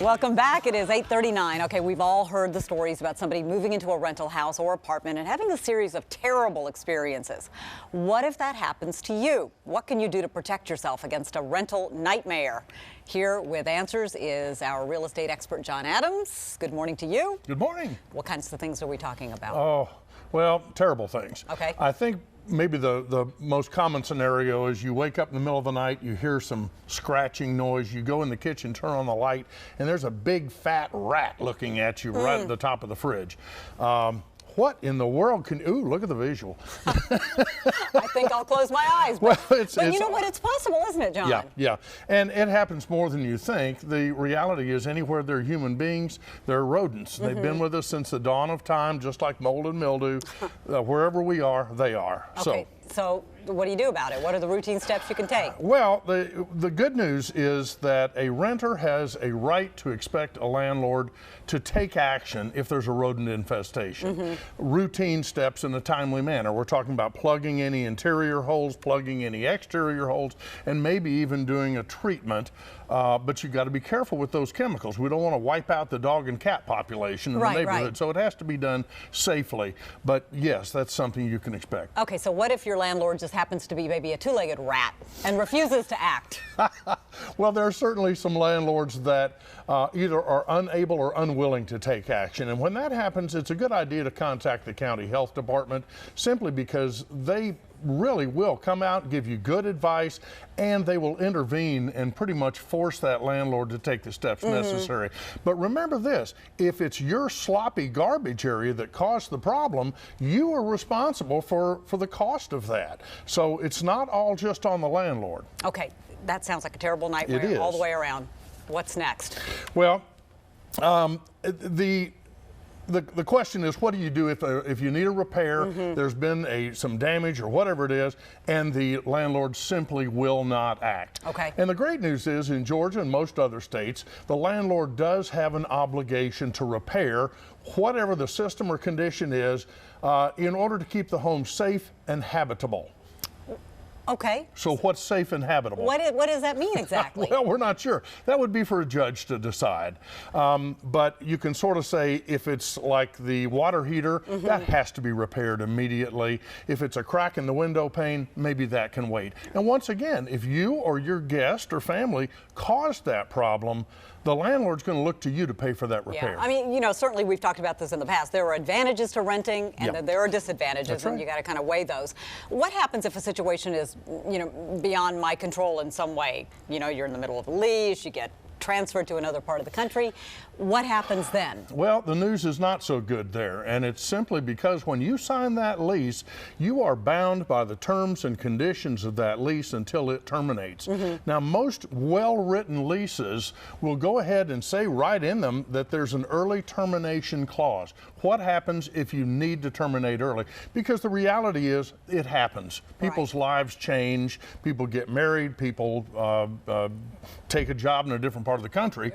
Welcome back. It is 8:39. Okay, we've all heard the stories about somebody moving into a rental house or apartment and having a series of terrible experiences. What if that happens to you? What can you do to protect yourself against a rental nightmare? Here with answers is our real estate expert, John Adams. Good morning to you. Good morning. What kinds of things are we talking about? Oh, well, terrible things. Okay. I think maybe the most common scenario is you wake up in the middle of the night, you hear some scratching noise, you go in the kitchen, turn on the light, and there's a big fat rat looking at you right at the top of the fridge. What in the world can, ooh, look at the visual. I think I'll close my eyes. But, but you know what, it's possible, isn't it, John? Yeah, yeah. And it happens more than you think. The reality is anywhere there are human beings, there are rodents. They've been with us since the dawn of time, just like mold and mildew. Wherever we are, they are. Okay, so what do you do about it? What are the routine steps you can take? Well, the good news is that a renter has a right to expect a landlord to take action if there's a rodent infestation. Routine steps in a timely manner. We're talking about plugging any interior holes, plugging any exterior holes, and maybe even doing a treatment. But you've got to be careful with those chemicals. We don't want to wipe out the dog and cat population in the neighborhood, so it has to be done safely. But yes, that's something you can expect. Okay, so what if your landlord just happens to be maybe a two-legged rat and refuses to act? Well, there are certainly some landlords that either are unable or unwilling to take action. And when that happens, it's a good idea to contact the county health department simply because they really will come out and give you good advice, and they will intervene and pretty much force that landlord to take the steps necessary. But remember this, if it's your sloppy garbage area that caused the problem, you are responsible for the cost of that. So it's not all just on the landlord. Okay, that sounds like a terrible nightmare all the way around. What's next? Well, the question is, what do you do if you need a repair, there's been some damage or whatever it is, and the landlord simply will not act? Okay. And the great news is, in Georgia and most other states, the landlord does have an obligation to repair whatever the system or condition is in order to keep the home safe and habitable. Okay. So what's safe and habitable? What does that mean exactly? Well, we're not sure. That would be for a judge to decide. But you can sort of say if it's like the water heater, that has to be repaired immediately. If it's a crack in the window pane, maybe that can wait. And once again, if you or your guest or family caused that problem, the landlord's going to look to you to pay for that repair. Yeah, I mean, you know, certainly we've talked about this in the past. There are advantages to renting, and then there are disadvantages, and you got to kind of weigh those. What happens if a situation is, you know, beyond my control in some way? You know, you're in the middle of a lease, you get transferred to another part of the country. What happens then? Well, the news is not so good there, and it's simply because when you sign that lease, you are bound by the terms and conditions of that lease until it terminates. Now, most well-written leases will go ahead and say right in them that there's an early termination clause. What happens if you need to terminate early? Because the reality is, it happens. People's lives change, people get married, people take a job in a different part of the country.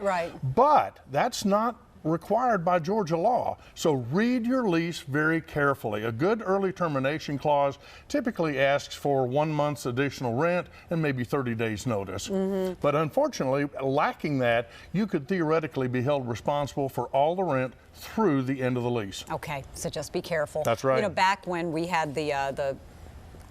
But that's not required by Georgia law. So read your lease very carefully. A good early termination clause typically asks for 1 month's additional rent and maybe 30 days notice. But unfortunately, lacking that, you could theoretically be held responsible for all the rent through the end of the lease. Okay, so just be careful. That's right. You know, back when we had the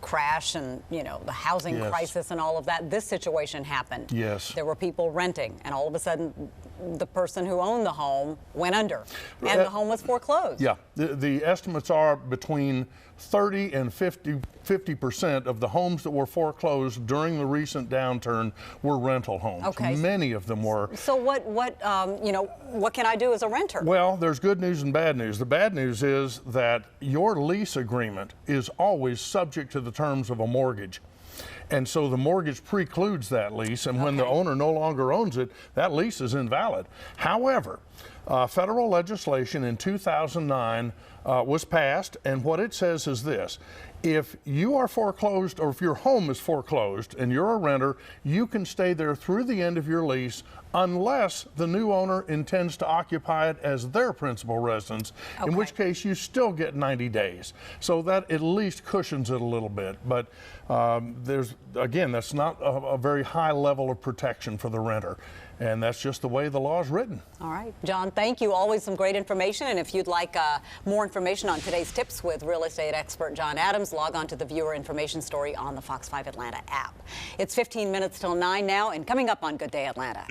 crash and, you know, the housing crisis and all of that, this situation happened. There were people renting, and all of a sudden the person who owned the home went under, and the home was foreclosed. Yeah, the estimates are between 30 and 50% of the homes that were foreclosed during the recent downturn were rental homes. Many of them were. So you know, what can I do as a renter? Well, there's good news and bad news. The bad news is that your lease agreement is always subject to the terms of a mortgage. And so the mortgage precludes that lease, and when the owner no longer owns it, that lease is invalid. However, federal legislation in 2009 was passed, and what it says is this: if you are foreclosed, or if your home is foreclosed and you're a renter, you can stay there through the end of your lease unless the new owner intends to occupy it as their principal residence, in which case you still get 90 days. So that at least cushions it a little bit. But again, that's not a very high level of protection for the renter. And that's just the way the law is written. All right, John, thank you. Always some great information. And if you'd like more information on today's tips with real estate expert John Adams, log on to the viewer information story on the Fox 5 Atlanta app. It's 15 minutes till 9 now, and coming up on Good Day Atlanta.